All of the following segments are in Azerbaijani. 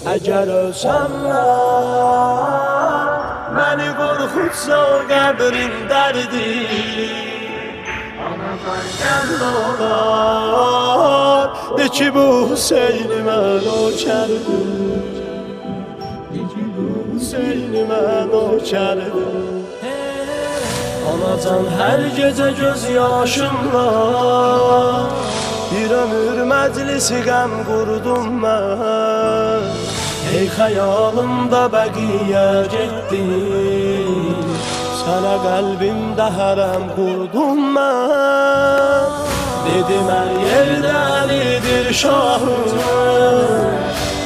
Əgər ölsəm məni qorxutsa qəbrin dərdi, anadan gəl olar, de ki bu Hüseynimə nökərdir, de ki bu Hüseynimə nökərdir. Anacan hər gecə göz yaşımla bir ömür məclisi qəm qurdum mən. Ey xəyalımda bəqiyə getdi, sənə qəlbimdə hərəm qurdum mən. Dedim hər yerdə Əlidir şahım,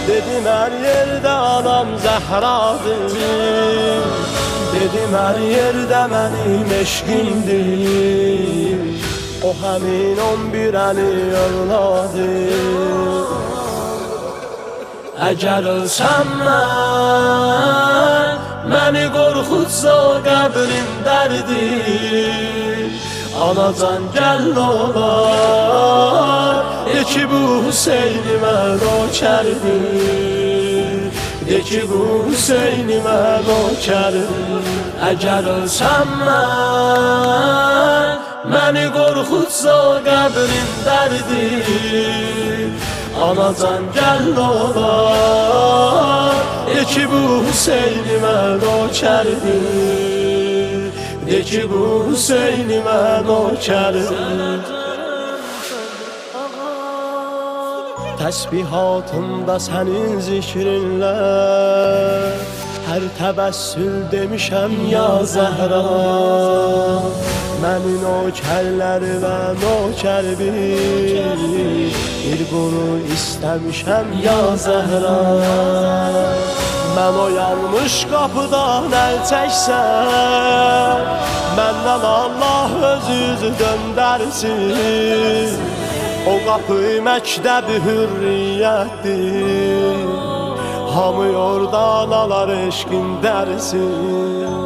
dedim hər yerdə anam Zəhradır, dedim hər yerdə mənim eşqimdir, o həmin 11 Əli övladır. Əgər ölsəm məni qorxutsa qəbrin dərdi, anacan gəl olar, de ki bu Hüseynimə nökərdir, de ki bu Hüseynimə nökərdir. Əgər ölsəm məni qorxutsa qəbrin dərdi, anacan gəl olar, de ki bu Hüseynimə nökərdir, de ki bu Hüseynimə nökərdir. Təsbihatımda sənin zikrinlə hər təbəssül demişəm ya Zəhra, məni nökərləri və nökər bir bunu istəmişəm ya Zəhra. Mən o yanmış qapıdan əl çəksəm, məndən Allah öz üzü döndərsin, o qapı məktəbi hürriyyətdir, hamı oradan alar eşqin dərsin.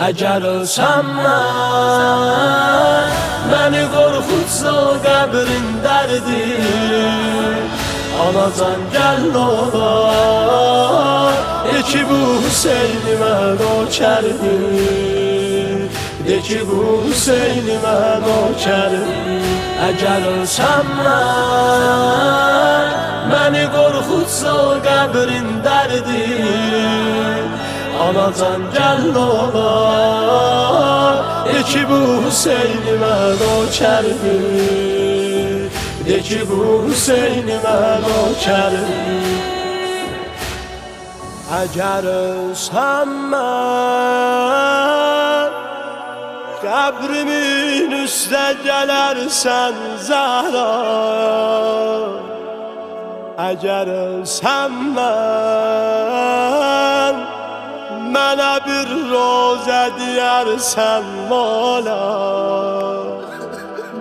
Əgər ölsəm məni qorxutsa qəbrin dərdi, anacan gəl olar, de ki bu Hüseynimə nökərdir, de ki bu Hüseynimə nökərdir. Əgər ölsəm məni qorxutsa qəbrin dərdi, anacan gəl olar, de ki bu Hüseynimə nökərdir, de ki bu Hüseynimə nökərdir. Əgər ölsəm qəbrimin üstə gələrsən Zəhra, əgər ölsəm mənə bir rozə deyərsən Mola,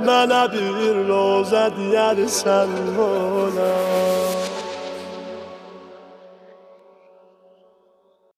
mənə bir rozə deyərsən Mola.